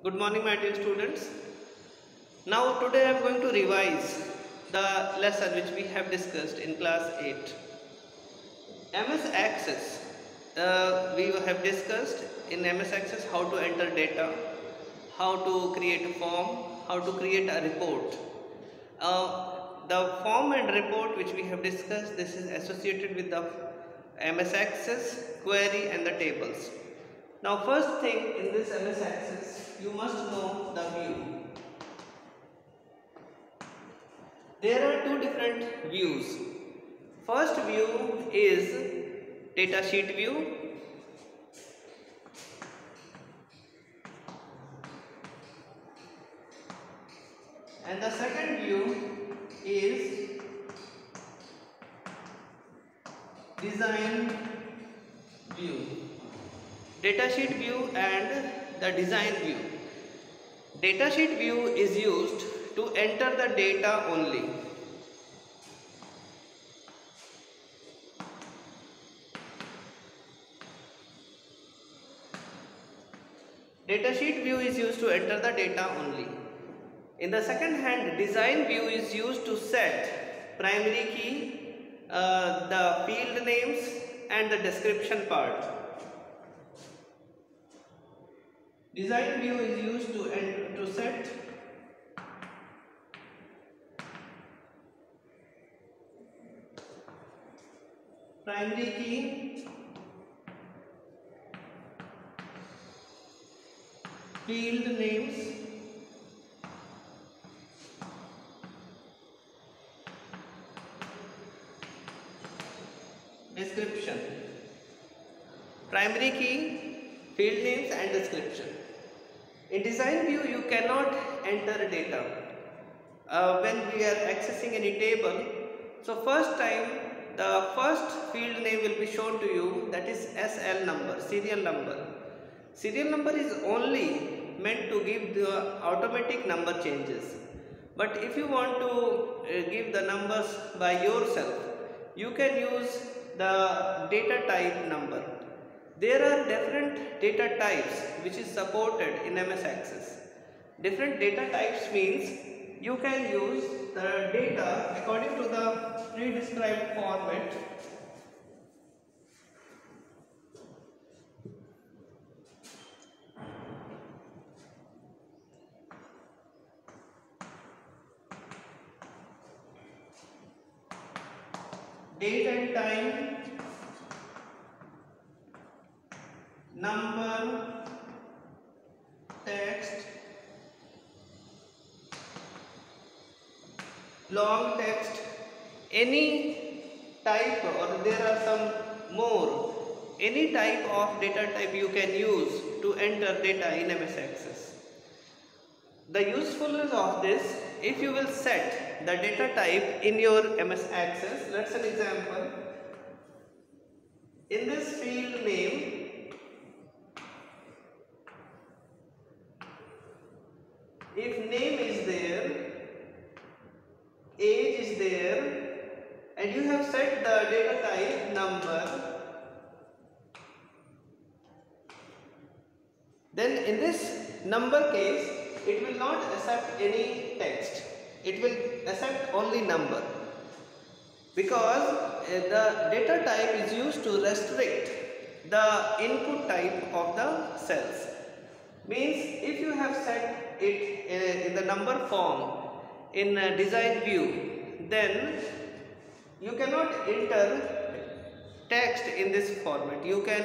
Good morning, my dear students. Now, today I am going to revise the lesson which we have discussed in class 8. MS Access. We have discussed in MS Access how to enter data, how to create a form, how to create a report. The form and report which we have discussed, this is associated with the MS Access, query and the tables. Now, first thing in this MS Access, you must know the view. There are two different views. First view is datasheet view, and the second view is design view. Datasheet view and the design view. Datasheet view is used to enter the data only. Datasheet view is used to enter the data only. In the second hand, design view is used to set primary key, the field names and the description part. Design view is used to set primary key, field names, description. Primary key, field names and description. In design view, you cannot enter data. When we are accessing any table, so first time the first field name will be shown to you, that is SL number, serial number. Serial number is only meant to give the automatic number changes. But if you want to give the numbers by yourself, you can use the data type number. There are different data types which is supported in MS Access. Different data types means you can use the data according to the pre-described format. Date and time, number, text, long text, any type, or there are some more, any type of data type you can use to enter data in MS Access. The usefulness of this, if you will set the data type in your MS Access, let's an example. In this field name, if name is there, age is there, and you have set the data type number, then in this number case, it will not accept any text. It will accept only number, because the data type is used to restrict the input type of the cells. Means if you have set it in the number form in design view, then you cannot enter text in this format. You can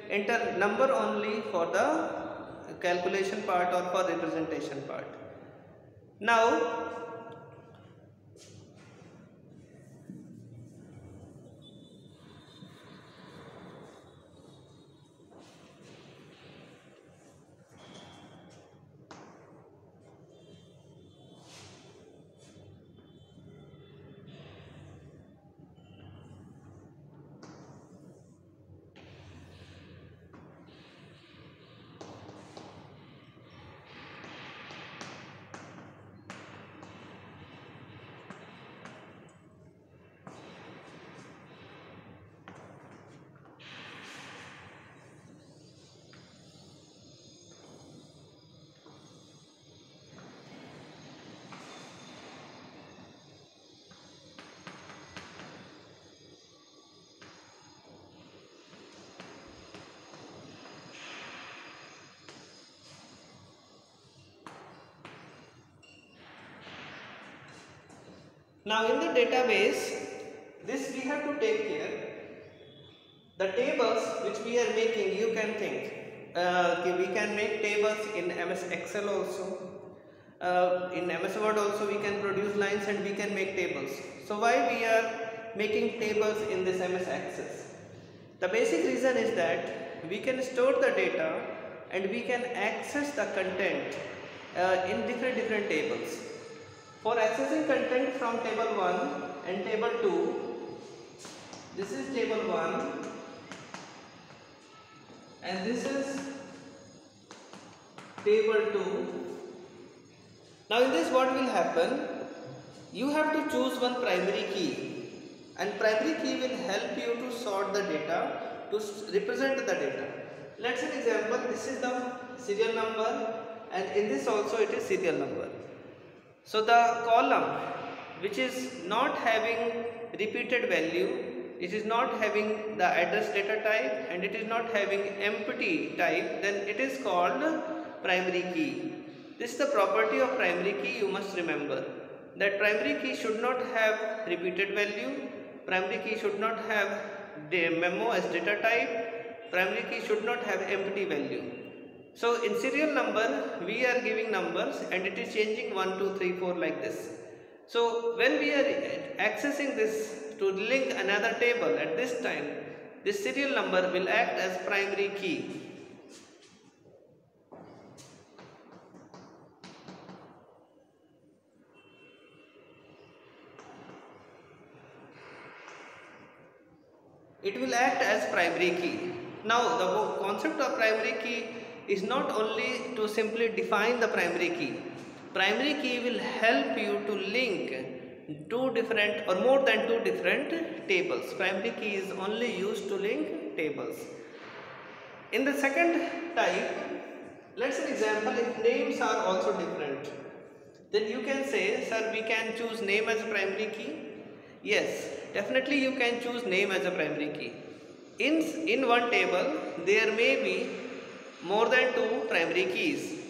enter number only for the calculation part or for representation part. Now, Now in the database, this we have to take care. The tables which we are making, you can think, we can make tables in MS Excel also. In MS Word also we can produce lines and we can make tables. So why we are making tables in this MS Access? The basic reason is that we can store the data and we can access the content in different tables. For accessing content from table 1 and table 2, this is table 1 and this is table 2. Now in this what will happen? You have to choose one primary key, and primary key will help you to sort the data, to represent the data. Let's say an example, this is the serial number and in this also it is serial number. So the column which is not having repeated value, it is not having the address data type and it is not having empty type, then it is called primary key. This is the property of primary key, you must remember that primary key should not have repeated value, primary key should not have the memo as data type, primary key should not have empty value. So in serial number we are giving numbers and it is changing 1, 2, 3, 4 like this. So when we are accessing this to link another table at this time, this serial number will act as primary key. It will act as primary key. Now the concept of primary key is not only to simply define the primary key. Primary key will help you to link two different or more than two different tables. Primary key is only used to link tables. In the second type, let's say example, if names are also different, then you can say, sir, we can choose name as a primary key. Yes, definitely you can choose name as a primary key. In one table there may be more than two primary keys,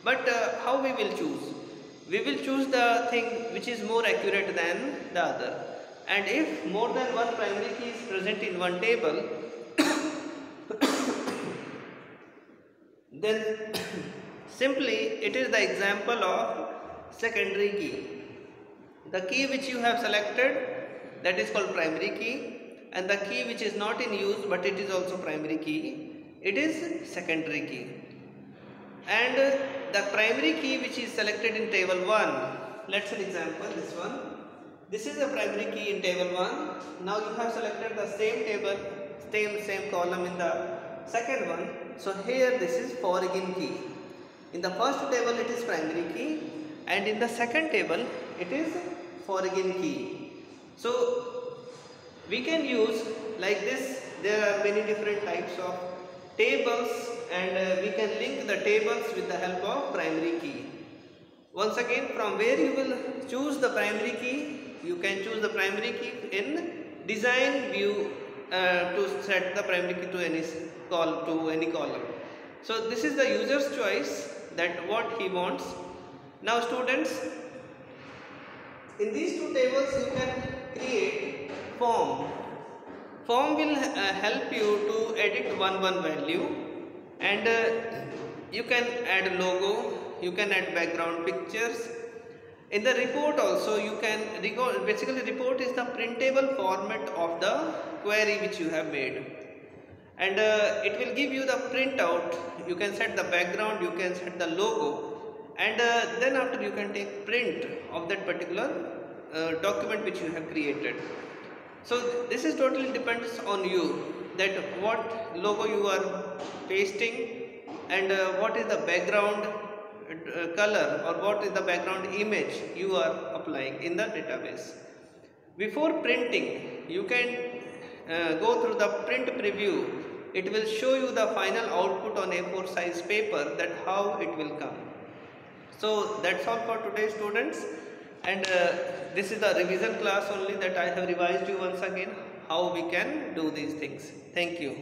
but how we will choose? We will choose the thing which is more accurate than the other, and if more than one primary key is present in one table then simply it is the example of secondary key. The key which you have selected, that is called primary key, and the key which is not in use but it is also primary key, it is secondary key. And the primary key which is selected in table 1, let's say example this one, this is the primary key in table 1. Now you have selected the same table, same column in the second one. So here this is foreign key. In the first table it is primary key and in the second table it is foreign key. So we can use like this. There are many different types of tables and we can link the tables with the help of primary key. Once again, from where you will choose the primary key, you can choose the primary key in design view to set the primary key to any column. So this is the user's choice, that what he wants. Now students, in these two tables you can create form. Form will help you to edit one value, and you can add logo, you can add background pictures. In the report also you can basically report is the printable format of the query which you have made, and it will give you the printout. You can set the background, you can set the logo, and then after you can take print of that particular document which you have created. So this is totally depends on you, that what logo you are pasting and what is the background color or what is the background image you are applying in the database. Before printing, you can go through the print preview. It will show you the final output on A4 size paper, that how it will come. So that's all for today students, and this is the revision class only, that I have revised you once again how we can do these things. Thank you.